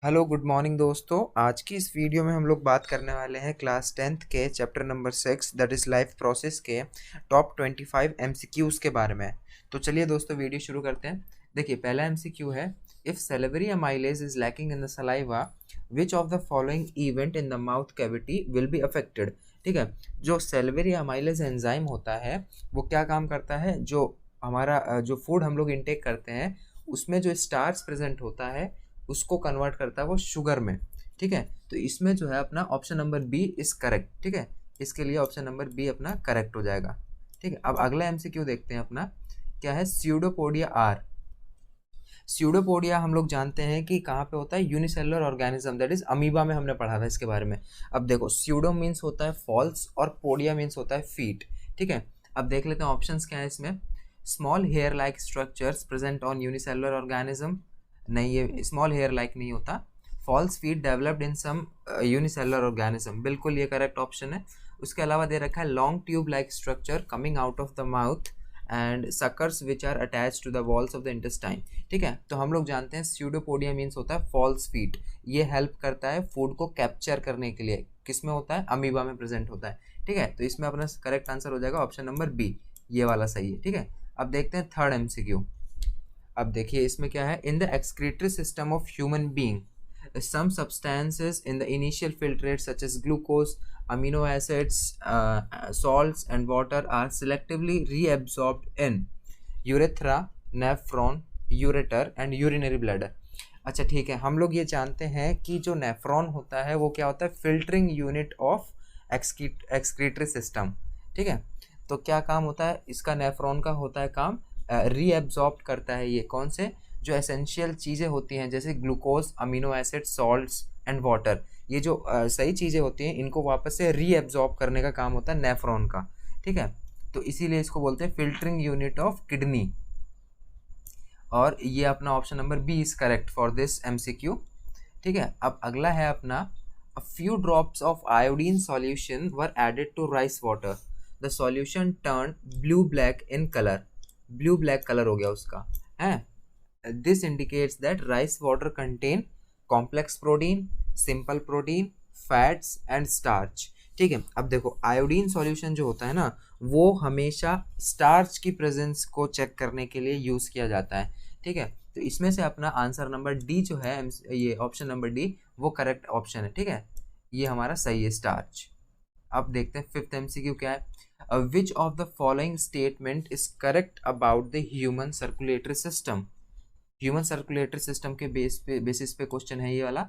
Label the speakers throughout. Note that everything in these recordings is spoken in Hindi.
Speaker 1: हेलो गुड मॉर्निंग दोस्तों। आज की इस वीडियो में हम लोग बात करने वाले हैं क्लास 10th के chapter number 6 that is life process के टॉप 25 एमसीक्यूज़ के बारे में। तो चलिए दोस्तों वीडियो शुरू करते हैं। देखिए पहला एमसीक्यू है, if salivary amylase is lacking in the saliva which of the following event in the mouth cavity will be affected. ठीक है, जो सेलेवरी अमाइलेज एंजाइम होता है वो क्या काम करता है, जो हमारा जो फूड हम लोग इंटेक करते हैं उसमें जो स्टार्च प्रेजेंट होता है उसको कन्वर्ट करता है वो शुगर में। ठीक है, तो इसमें जो है अपना option number B is correct. ठीक है, इसके लिए ऑप्शन नंबर बी अपना करेक्ट हो जाएगा। ठीक है, अब अगला एमसीक्यू देखते हैं अपना क्या है, स्यूडोपोडिया आर। स्यूडोपोडिया हम लोग जानते हैं कि कहाँ पे होता है, unicellular organism that is amoeba में हमने पढ़ा था इसके बारे में। अब देखो स्यूडो मीन्स होता है फॉल्स और पोडिया मीन्स होता है फीट। ठीक है, अब देख लेते हैं ऑप्शंस क्या है इसमें। Small hair like structures present on unicellular organism, नहीं ये स्मॉल हेयर लाइक नहीं होता। False feet developed in some unicellular organism, बिल्कुल ये करेक्ट ऑप्शन है। उसके अलावा दे रखा है long tube like structure coming out of the mouth and suckers which are attach to the walls of the intestine. ठीक है, तो हम लोग जानते हैं स्यूडोपोडिया मीन्स होता है फॉल्स फीट। ये हेल्प करता है फूड को कैप्चर करने के लिए, किस में होता है, अमीबा में प्रेजेंट होता है। ठीक है, तो इसमें अपना करेक्ट आंसर हो जाएगा ऑप्शन नंबर बी, ये वाला सही है। ठीक है, अब देखते हैं थर्ड एमसीक्यू। अब देखिए इसमें क्या है, in the excretory system of human being some substances in the initial filtrate such as glucose, amino acids, salts and water are selectively reabsorbed in urethra, nephron, ureter and urinary bladder। अच्छा ठीक है, हम लोग ये जानते हैं कि जो नेफ्रॉन होता है वो क्या होता है, filtering unit of excretory system. ठीक है, तो क्या काम होता है इसका, नेफ्रॉन का होता है काम रीएब्जॉर्ब करता है ये कौन से, जो एसेंशियल चीज़ें होती हैं जैसे glucose, amino acid, salts and water, ये जो सही चीज़ें होती हैं इनको वापस से रीएब्जॉर्ब करने का काम होता है नेफ्रॉन का। ठीक है, तो इसीलिए इसको बोलते हैं फिल्टरिंग यूनिट ऑफ किडनी, और ये अपना option number B is correct for this MCQ. ठीक है, अब अगला है अपना, a few drops of iodine solution were added to rice water, the solution turn blue black in colour, blue black colour हो गया उसका है। This indicates that rice water contain complex protein, simple protein, fats and starch। ठीक है, अब देखो आयोडीन सॉल्यूशन जो होता है ना वो हमेशा स्टार्च की प्रेजेंस को चेक करने के लिए यूज़ किया जाता है। ठीक है, तो इसमें से अपना आंसर नंबर डी जो है, ये ऑप्शन नंबर डी वो करेक्ट ऑप्शन है। ठीक है, ये हमारा सही है स्टार्च। अब देखते हैं फिफ्थ एमसीक्यू क्या है, which of the following statement is correct about the human circulatory system. Human circulatory system के बेसिस पे क्वेश्चन है ये वाला।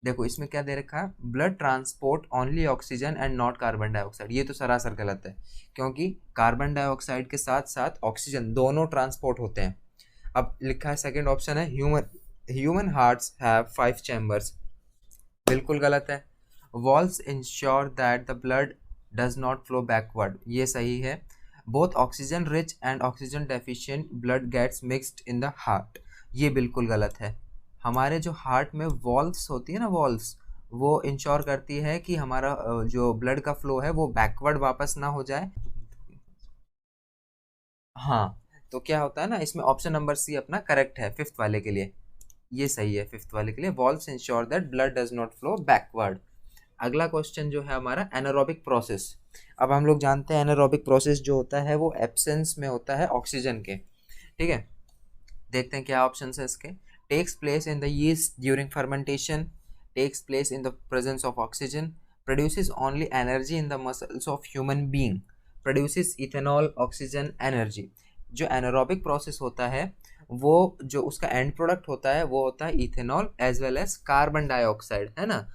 Speaker 1: देखो इसमें क्या दे रखा है, blood transport only oxygen and not carbon dioxide. ये तो सरासर गलत है, क्योंकि कार्बन डाइऑक्साइड के साथ साथ ऑक्सीजन दोनों ट्रांसपोर्ट होते हैं। अब लिखा है सेकंड ऑप्शन है, ह्यूमन हार्ट्स हैव 5 चैम्बर्स, बिल्कुल गलत है। Walls ensure that the blood does not flow backward, ये सही है। Both oxygen rich and oxygen deficient blood gets mixed in the heart, ये बिल्कुल गलत है। हमारे जो हार्ट में वॉल्स होती है ना, वॉल्स वो इंश्योर करती है कि हमारा जो ब्लड का फ्लो है वो बैकवर्ड वापस ना हो जाए। हाँ, तो क्या होता है ना इसमें ऑप्शन नंबर सी अपना करेक्ट है फिफ्थ वाले के लिए, ये सही है फिफ्थ वाले के लिए, walls ensure that blood does not flow backward. अगला क्वेश्चन जो है हमारा एनारोबिक प्रोसेस। अब हम लोग जानते हैं एनारोबिक प्रोसेस जो होता है वो एब्सेंस में होता है ऑक्सीजन के। ठीक है, देखते हैं क्या ऑप्शन है इसके। Takes place in the yeast during fermentation, takes place in the presence of oxygen, produces only energy in the muscles of human being, produces ethanol oxygen energy. जो एनारोबिक प्रोसेस होता है वो जो उसका एंड प्रोडक्ट होता है वो होता है ethanol as well as carbon dioxide, है ना।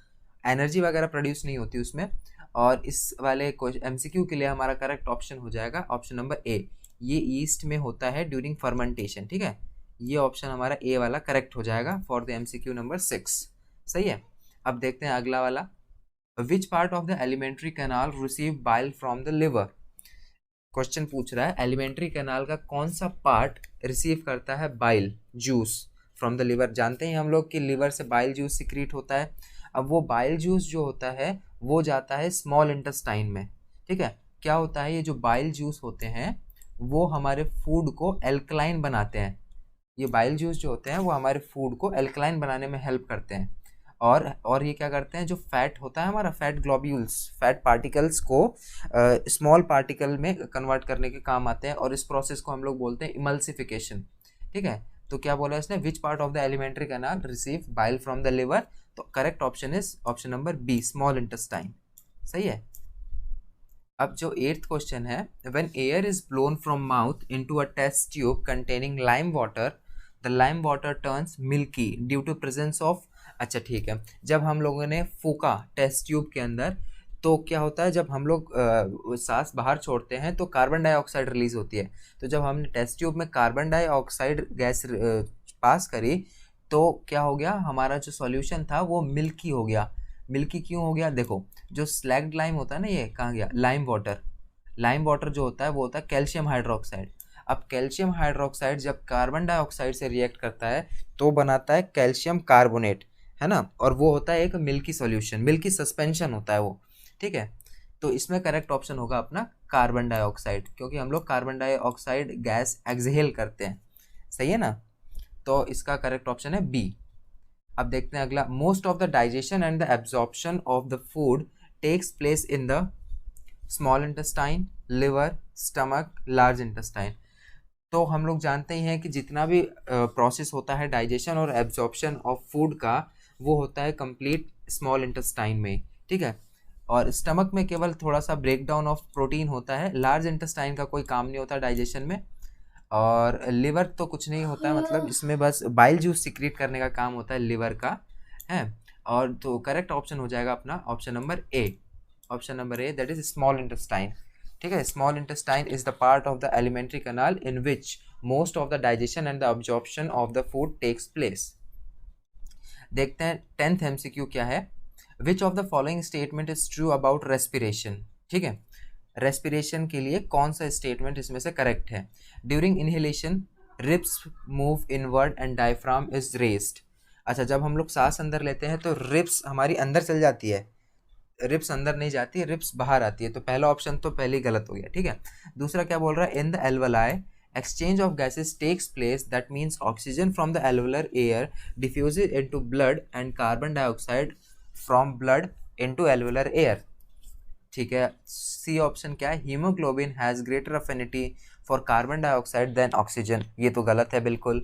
Speaker 1: एनर्जी वगैरह प्रोड्यूस नहीं होती उसमें। और इस वाले एमसीक्यू के लिए हमारा करेक्ट ऑप्शन हो जाएगा ऑप्शन नंबर ए, ये ईस्ट में होता है ड्यूरिंग फर्मेंटेशन। ठीक है, ये ऑप्शन हमारा ए वाला करेक्ट हो जाएगा फॉर द एमसीक्यू नंबर 6। सही है, अब देखते हैं अगला वाला, विच part of the alimentary canal receive bile from the liver. Question पूछ रहा है एलिमेंट्री कैनाल का कौन सा पार्ट रिसीव करता है bile juice from the liver. जानते हैं हम लोग कि लिवर से बाइल जूस सिक्रीट होता है। अब वो बाइल जूस जो होता है वो जाता है स्मॉल इंटेस्टाइन में। ठीक है, क्या होता है, ये जो बाइल जूस होते हैं वो हमारे फूड को एल्कलाइन बनाते हैं। ये बाइल जूस जो होते हैं वो हमारे फूड को एल्कलाइन बनाने में हेल्प करते हैं। और ये क्या करते हैं, जो फैट होता है हमारा, फैट ग्लोब्यूल्स, फैट पार्टिकल्स को स्मॉल पार्टिकल में कन्वर्ट करने के काम आते हैं, और इस प्रोसेस को हम लोग बोलते हैं इमल्सिफिकेशन। ठीक है, तो क्या बोला इसने, which part of the alimentary canal receive bile from the liver, तो correct option is option number B, small intestine. सही है। अब जो 8th क्वेश्चन है, when air is blown from mouth into a test tube containing lime water, the lime water turns milky due to presence of, अच्छा ठीक है, जब हम लोगों ने फूका टेस्ट ट्यूब के अंदर, तो क्या होता है, जब हम लोग सांस बाहर छोड़ते हैं तो कार्बन डाइऑक्साइड रिलीज होती है। तो जब हमने टेस्ट ट्यूब में कार्बन डाइऑक्साइड गैस पास करी, तो क्या हो गया, हमारा जो सॉल्यूशन था वो मिल्की हो गया। मिल्की क्यों हो गया, देखो जो स्लैग्ड लाइम होता है ना, ये कहाँ गया, लाइम वाटर। लाइम वाटर जो होता है वो होता है कैल्शियम हाइड्रोक्साइड। अब कैल्शियम हाइड्रोक्साइड जब कार्बन डाइऑक्साइड से रिएक्ट करता है तो बनाता है कैल्शियम कार्बोनेट, है ना, और वो होता है एक मिल्की सॉल्यूशन, मिल्की सस्पेंशन होता है वो। ठीक है, तो इसमें करेक्ट ऑप्शन होगा अपना कार्बन डाइऑक्साइड, क्योंकि हम लोग कार्बन डाइऑक्साइड गैस एक्सहेल करते हैं। सही है ना, तो इसका करेक्ट ऑप्शन है बी। अब देखते हैं अगला, most of the digestion and the absorption of the food takes place in the small intestine, liver, stomach, large intestine. तो हम लोग जानते ही हैं कि जितना भी प्रोसेस होता है डाइजेशन और एब्जॉर्प्शन ऑफ फूड का, वो होता है कंप्लीट स्मॉल इंटेस्टाइन में। ठीक है, और स्टमक में केवल थोड़ा सा ब्रेक डाउन ऑफ प्रोटीन होता है, लार्ज इंटेस्टाइन का कोई काम नहीं होता डाइजेशन में, और लिवर तो कुछ नहीं होता है, मतलब इसमें बस बाइल जूस सिक्रीट करने का काम होता है लिवर का, है। और तो करेक्ट ऑप्शन हो जाएगा अपना option number A, option number A, that is small intestine. ठीक है, small intestine is the part of the alimentary canal in which most of the digestion and the absorption of the food takes place. देखते हैं 10th MCQ क्या है, which of the following statement is true about respiration. ठीक है, रेस्पिरेशन के लिए कौन सा स्टेटमेंट इसमें से करेक्ट है। During inhalation ribs move inward and diaphragm is raised. अच्छा, जब हम लोग सांस अंदर लेते हैं तो रिप्स हमारी अंदर चल जाती है, रिप्स अंदर नहीं जाती है, रिप्स बाहर आती है, तो पहला ऑप्शन तो पहले ही गलत हो गया। ठीक है, दूसरा क्या बोल रहा है, in the alveoli exchange of gases takes place, that means oxygen from the alveolar air diffuses into blood and carbon dioxide from blood into alveolar air। ठीक है, सी ऑप्शन क्या है, haemoglobin has greater affinity for carbon dioxide than oxygen, ये तो गलत है बिल्कुल।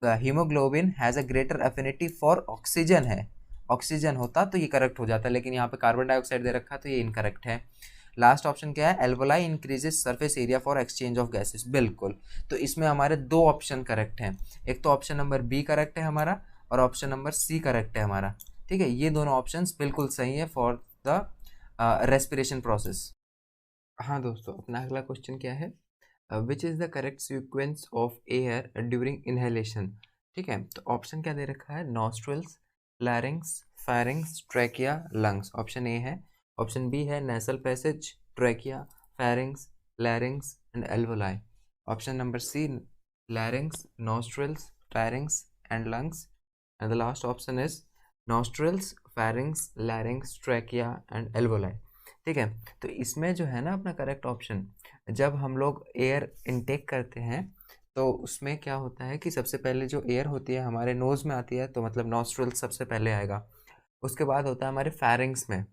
Speaker 1: Haemoglobin has a greater affinity for oxygen है, ऑक्सीजन होता तो ये करेक्ट हो जाता, लेकिन यहाँ पे कार्बन डाइऑक्साइड दे रखा तो ये इनकरेक्ट है। लास्ट ऑप्शन क्या है, alveoli increases surface area for exchange of gases, बिल्कुल। तो इसमें हमारे दो ऑप्शन करेक्ट हैं, एक तो ऑप्शन नंबर बी करेक्ट है हमारा, और ऑप्शन नंबर सी करेक्ट है हमारा। ठीक है, ये दोनों ऑप्शंस बिल्कुल सही है फॉर द रेस्पिरेशन प्रोसेस। हाँ दोस्तों, अपना अगला क्वेश्चन क्या है, which is the correct sequence of air during inhalation. ठीक है, तो ऑप्शन क्या दे रखा है, nostrils, larynx, pharynx, trachea, lungs. Option A है, ऑप्शन बी है nasal passage, trachea, pharynx, larynx and alveoli. Option number C, larynx, nostrils, pharynx and lungs, and the last option is nostrils, pharynx, larynx, trachea and alveoli. ठीक है, तो इसमें जो है ना अपना करेक्ट ऑप्शन, जब हम लोग एयर इनटेक करते हैं तो उसमें क्या होता है कि सबसे पहले जो एयर होती है हमारे नोज़ में आती है, तो मतलब नॉस्ट्रल सबसे पहले आएगा, उसके बाद होता है हमारे फेरिंग्स में,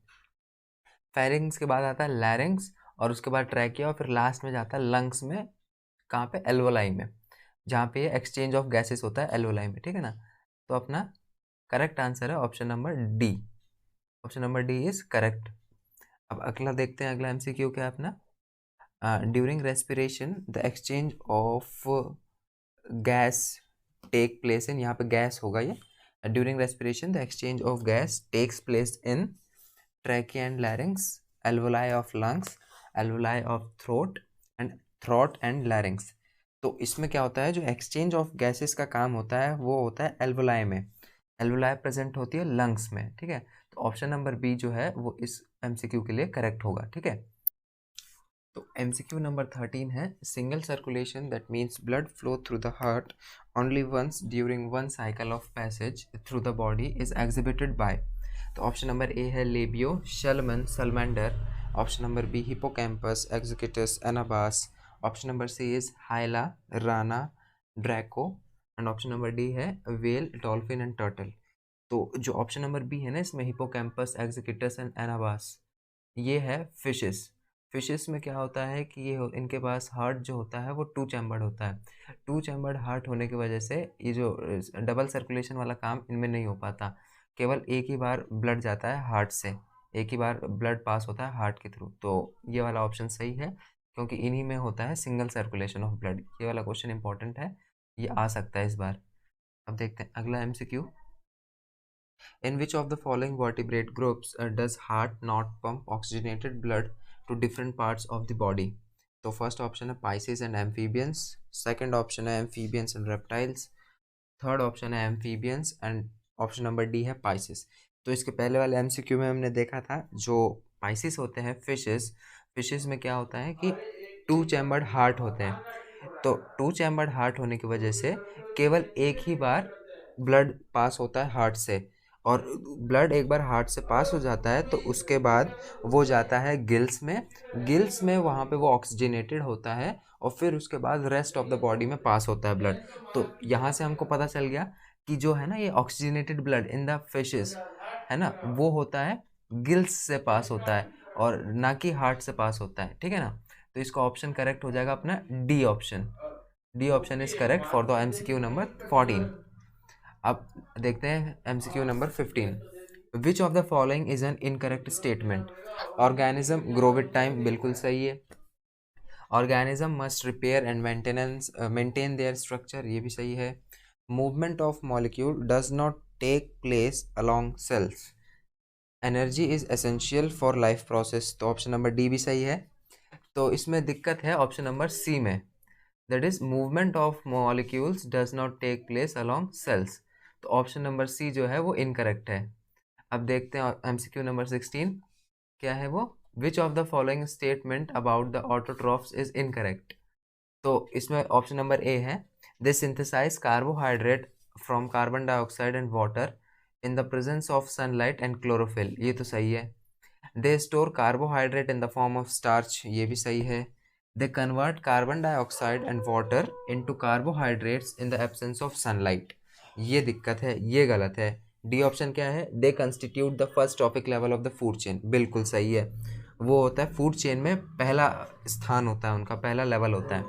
Speaker 1: फेरिंग्स के बाद आता है लैरिंग्स, और उसके बाद ट्रैकिया, और फिर लास्ट में जाता है लंग्स में, कहाँ पे, एल्वोलाई में, जहाँ पे एक्सचेंज ऑफ गैसेस होता है एल्वोलाई में। ठीक है ना, तो अपना करेक्ट आंसर है option number D, option number D is correct. अब अगला देखते हैं, अगला MCQ क्या है अपना, during respiration the exchange of gas take place in, यहाँ पे गैस होगा ये, during respiration the exchange of gas takes place in trachea and larynx, alveoli of lungs, alveoli of throat and larynx. तो इसमें क्या होता है, जो एक्सचेंज ऑफ गैसेस का काम होता है वो होता है एल्वोलाई में, एल्वोलाई प्रेजेंट होती है लंग्स में। ठीक है, तो ऑप्शन नंबर बी जो है वो इस MCQ के लिए करेक्ट होगा। ठीक है, तो MCQ नंबर 13 है, single circulation that means blood flow through the heart only once during one cycle of passage through the body is exhibited by. तो ऑप्शन नंबर ए है labeo, salmon, salamander. Option number B hippocampus, exocoetus, anabas. Option number C is hyla, rana, draco, and option number D है वेल, डॉल्फिन एंड टर्टल। तो जो ऑप्शन नंबर बी है ना इसमें, हिपोकैम्पस, एक्जिकिटस एंड एनाबास, ये है फिशेस। फिशेस में क्या होता है कि इनके पास हार्ट जो होता है वो टू चैम्बर्ड होता है। टू चैम्बर्ड हार्ट होने की वजह से ये जो डबल सर्कुलेशन वाला काम इनमें नहीं हो पाता, केवल एक ही बार ब्लड जाता है हार्ट से, एक ही बार ब्लड पास होता है हार्ट के थ्रू। तो ये वाला ऑप्शन सही है, क्योंकि इन्हीं में होता है सिंगल सर्कुलेशन ऑफ ब्लड। ये वाला क्वेश्चन इंपॉर्टेंट है, ये आ सकता है इस बार। अब देखते हैं अगला MCQ. In which of the following vertebrate groups does heart not pump oxygenated blood to different parts of the body? तो फर्स्ट ऑप्शन है pisces and amphibians, second option है amphibians and reptiles, third option है amphibians and option number D है पाइसेस। तो इसके पहले वाले एमसीक्यू में हमने देखा था जो पाइसेस होते हैं फिशेस, फिशेस में क्या होता है कि टू चैम्बर्ड हार्ट होते हैं। तो टू चैम्बर्ड हार्ट होने की वजह से केवल एक ही बार ब्लड पास होता है हार्ट से, और ब्लड एक बार हार्ट से पास हो जाता है तो उसके बाद वो जाता है गिल्स में, गिल्स में वहाँ पे वो ऑक्सीजनेटेड होता है और फिर उसके बाद रेस्ट ऑफ द बॉडी में पास होता है ब्लड। तो यहाँ से हमको पता चल गया कि जो है ना ये oxygenated blood in the fishes है ना, वो होता है गिल्स से पास होता है और ना कि हार्ट से पास होता है, ठीक है ना। तो इसका ऑप्शन करेक्ट हो जाएगा अपना D option. D option is correct for the MCQ number 14। अब देखते हैं MCQ number 15। Which of the following is an incorrect statement? Organism grow with time, बिल्कुल सही है। Organism must repair and maintenance maintain their structure, ये भी सही है। Movement of molecule does not take place along cells, energy is essential for life process, तो ऑप्शन नंबर डी भी सही है। तो इसमें दिक्कत है ऑप्शन नंबर सी में, that is movement of molecules does not take place along cells. तो ऑप्शन नंबर सी जो है वो इनकरेक्ट है। अब देखते हैं एमसीक्यू नंबर 16 क्या है वो। Which of the following statement about the autotrophs is incorrect? तो इसमें ऑप्शन नंबर ए है, they synthesize carbohydrate from carbon dioxide and water in the presence of sunlight and chlorophyll, ये तो सही है। They store carbohydrate in the form of starch, ये भी सही है। They convert carbon dioxide and water into carbohydrates in the absence of sunlight, ये दिक्कत है, ये गलत है। डी ऑप्शन क्या है, दे constitute the first trophic level of the food chain, बिल्कुल सही है। वो होता है फूड चेन में पहला स्थान होता है उनका, पहला लेवल होता है,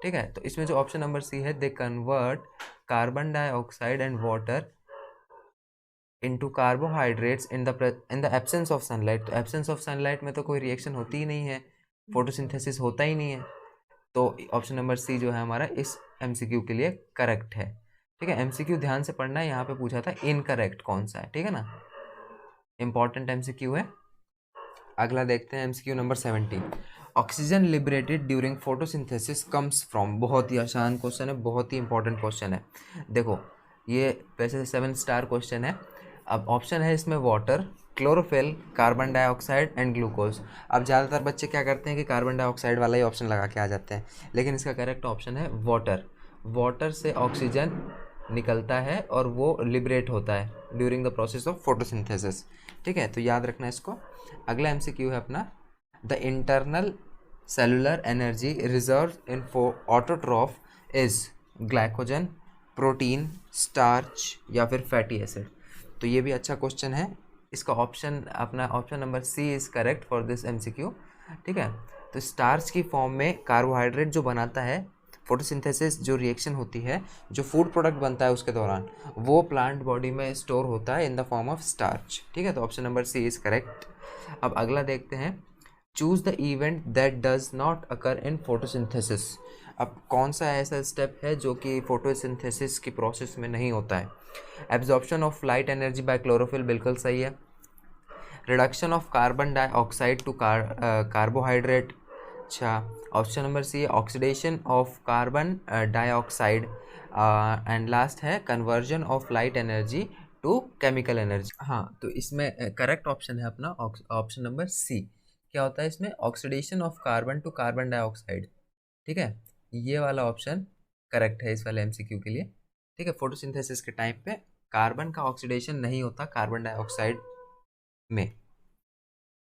Speaker 1: ठीक है। तो इसमें जो ऑप्शन नंबर सी है, they convert carbon dioxide and water into carbohydrates in the absence of sunlight. तो एब्सेंस ऑफ सनलाइट में तो कोई रिएक्शन होती ही नहीं है, फोटोसिंथेसिस होता ही नहीं है। तो ऑप्शन नंबर सी जो है हमारा इस एमसीक्यू के लिए करेक्ट है, ठीक है। एमसीक्यू ध्यान से पढ़ना है, यहाँ पे पूछा था इनकरेक्ट कौन सा है, ठीक है ना, इंपॉर्टेंट एमसीक्यू है। अगला देखते हैं MCQ number 17। Oxygen liberated during photosynthesis comes from, बहुत ही आसान क्वेश्चन है, बहुत ही इंपॉर्टेंट क्वेश्चन है। देखो ये वैसे 7 स्टार क्वेश्चन है। अब ऑप्शन है इसमें water, chlorophyll, carbon dioxide and glucose. अब ज़्यादातर बच्चे क्या करते हैं कि कार्बन डाइऑक्साइड वाला ही ऑप्शन लगा के आ जाते हैं, लेकिन इसका करेक्ट ऑप्शन है वाटर। वाटर से ऑक्सीजन निकलता है और वो लिबरेट होता है during the process of photosynthesis, ठीक है। तो याद रखना इसको। अगला एमसीक्यू है अपना, the internal cellular energy reserve in autotroph is glycogen, protein, starch या फिर फैटी एसिड। तो ये भी अच्छा क्वेश्चन है। इसका ऑप्शन अपना option number C is correct for this MCQ, ठीक है। तो स्टार्च की फॉर्म में कार्बोहाइड्रेट जो बनाता है, फोटोसिंथेसिस जो रिएक्शन होती है, जो फूड प्रोडक्ट बनता है उसके दौरान, वो प्लांट बॉडी में स्टोर होता है in the form of starch, ठीक है। तो option number C is correct. अब अगला देखते हैं, choose the event that does not occur in photosynthesis. अब कौन सा ऐसा स्टेप है जो कि फोटोसिंथेसिस की प्रोसेस में नहीं होता है? Absorption of light energy by chlorophyll, बिल्कुल सही है। Reduction of carbon dioxide to carbohydrate, अच्छा। Option number C oxidation of carbon dioxide, and last है conversion of light energy to chemical energy. हाँ, तो इसमें करेक्ट ऑप्शन है अपना ऑप्शन नंबर सी। क्या होता है इसमें, oxidation of carbon to carbon dioxide, ठीक है। ये वाला ऑप्शन करेक्ट है इस वाले एमसीक्यू के लिए, ठीक है। फोटोसिंथेसिस के टाइम पे कार्बन का ऑक्सीडेशन नहीं होता कार्बन डाइऑक्साइड में।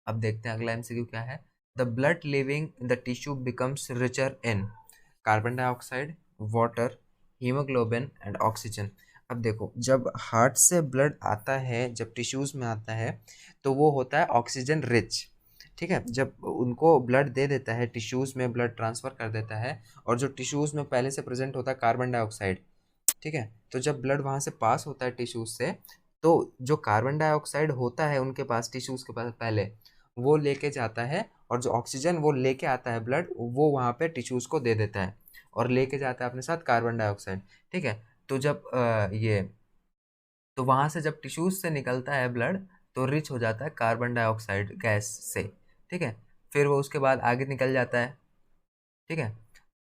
Speaker 1: अब देखते हैं अगला एमसीक्यू क्या है, the blood leaving the tissue becomes richer in carbon dioxide, water, haemoglobin and oxygen. अब देखो, जब हार्ट से ब्लड आता है, जब टिश्यूज़ में आता है, तो वो होता है ऑक्सीजन रिच। ठीक है, जब उनको ब्लड दे देता है, टिश्यूज़ में ब्लड ट्रांसफ़र कर देता है, और जो टिश्यूज़ में पहले से प्रेजेंट होता है कार्बन डाइऑक्साइड। ठीक है, तो जब ब्लड वहाँ से पास होता है टिश्यूज़ से, तो जो कार्बन डाइऑक्साइड होता है उनके पास, टिश्यूज़ के पास पहले, वो लेके जाता है, और जो ऑक्सीजन वो लेके आता है ब्लड, वो वहाँ पे टिश्यूज़ को दे देता है, और लेके जाता है अपने साथ कार्बन डाइऑक्साइड। ठीक है, तो जब ये तो वहाँ से जब टिश्यूज़ से निकलता है ब्लड, तो रिच हो जाता है कार्बन डाइऑक्साइड गैस से। ठीक है, फिर वो उसके बाद आगे निकल जाता है। ठीक है,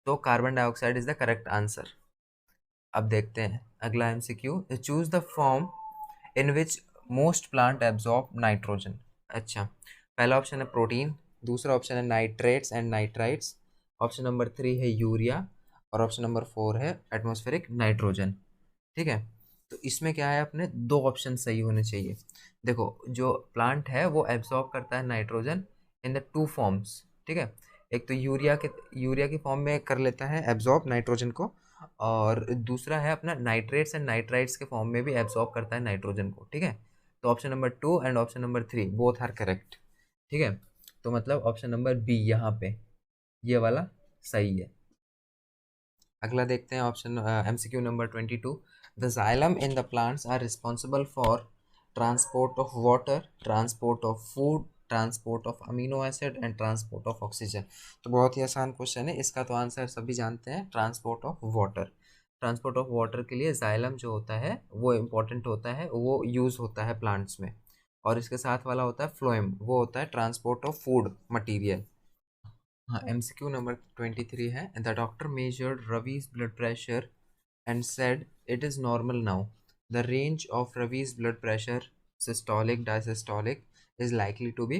Speaker 1: तो carbon dioxide is the correct answer. अब देखते हैं अगला MCQ. Choose the form in which most plant absorb nitrogen. अच्छा, पहला ऑप्शन है प्रोटीन, दूसरा ऑप्शन है nitrates and nitrites, option number 3 है यूरिया, और ऑप्शन नंबर 4 है एटमॉस्फेरिक नाइट्रोजन। ठीक है, तो इसमें क्या है, अपने दो ऑप्शन सही होने चाहिए। देखो, जो प्लांट है वो एब्जॉर्ब करता है nitrogen in the two forms. ठीक है, एक तो यूरिया की फॉर्म में कर लेता है एब्जॉर्ब नाइट्रोजन को, और दूसरा है अपना नाइट्रेट्स एंड नाइट्राइट्स के फॉर्म में भी एब्जॉर्ब करता है नाइट्रोजन को। ठीक है, तो option number 2 and option number 3 both are correct. ठीक है, तो मतलब ऑप्शन नंबर बी यहाँ पे ये वाला सही है। अगला देखते हैं option MCQ number 22। The xylem in the plants are responsible for transport of water, transport of food, transport of amino acid and transport of oxygen. तो बहुत ही आसान क्वेश्चन है, इसका तो आंसर सभी जानते हैं, transport of water. Transport of water के लिए जाइलम जो होता है वो इम्पोर्टेंट होता है, वो यूज़ होता है प्लांट्स में। और इसके साथ वाला होता है फ्लोएम, वो होता है ट्रांसपोर्ट ऑफ फूड मटीरियल। हाँ, एमसीक्यू नंबर 23 है। The doctor measured Ravi's blood pressure and said it is normal now. The range of Ravi's blood pressure systolic diastolic is likely to be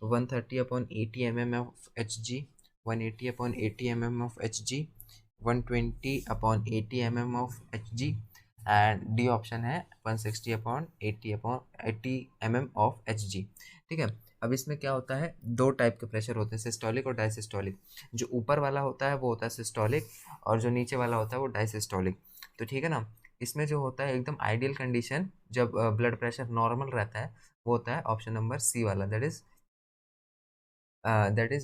Speaker 1: 130/80 mm of Hg, 180/80 mm of Hg, 120/80 mm of Hg, and D option है 160/80 mm of Hg। ठीक है, अब इसमें क्या होता है, दो टाइप के प्रेशर होते हैं, सिस्टोलिक और डायसिस्टोलिक। जो ऊपर वाला होता है वो होता है सिस्टोलिक, और जो नीचे वाला होता है वो डायसिस्टोलिक। तो ठीक है ना, इसमें जो होता है एकदम आइडियल कंडीशन जब ब्लड प्रेशर नॉर्मल रहता है, वो होता है ऑप्शन नंबर सी वाला, that is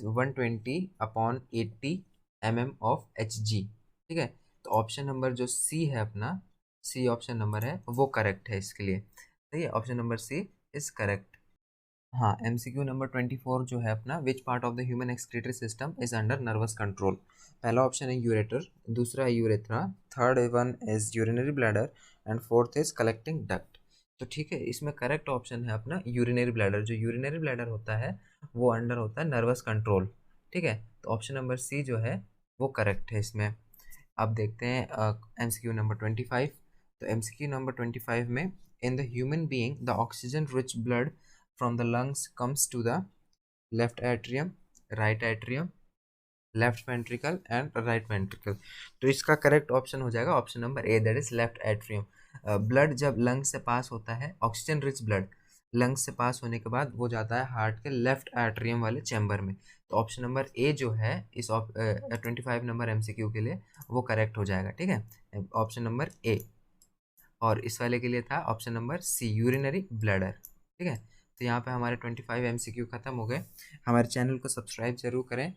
Speaker 1: 120/80 mm of Hg। ठीक है, तो ऑप्शन नंबर जो सी है अपना, सी ऑप्शन नंबर है वो करेक्ट है इसके लिए। सही है, option number C is correct. हाँ, एमसीक्यू नंबर 24 जो है अपना, which part of the human excretory system is under nervous control. पहला ऑप्शन है यूरेटर, दूसरा है urethra, third one is urinary bladder, and fourth is collecting duct. तो ठीक है, इसमें करेक्ट ऑप्शन है अपना यूरिनरी ब्लैडर। जो यूरिनरी ब्लैडर होता है वो अंडर होता है नर्वस कंट्रोल। ठीक है, तो ऑप्शन नंबर सी जो है वो करेक्ट है इसमें। अब देखते हैं एमसीक्यू नंबर 25। तो एमसीक्यू नंबर 25 में, in the human being the oxygen rich blood from the lungs comes to the left atrium, right atrium, left ventricle and right ventricle. तो इसका करेक्ट ऑप्शन हो जाएगा option number A, that is left atrium. Blood जब लंग से पास होता है, ऑक्सीजन रिच ब्लड लंग्स से पास होने के बाद वो जाता है हार्ट के लेफ्ट एट्रियम वाले चैम्बर में। तो ऑप्शन नंबर ए जो है इस 25 नंबर एमसीक्यू के लिए वो करेक्ट हो जाएगा। ठीक है, ऑप्शन नंबर ए। और इस वाले के लिए था option number C, urinary bladder. ठीक है, तो यहाँ पे हमारे 25 एमसीक्यू खत्म हो गए। हमारे चैनल को सब्सक्राइब जरूर करें।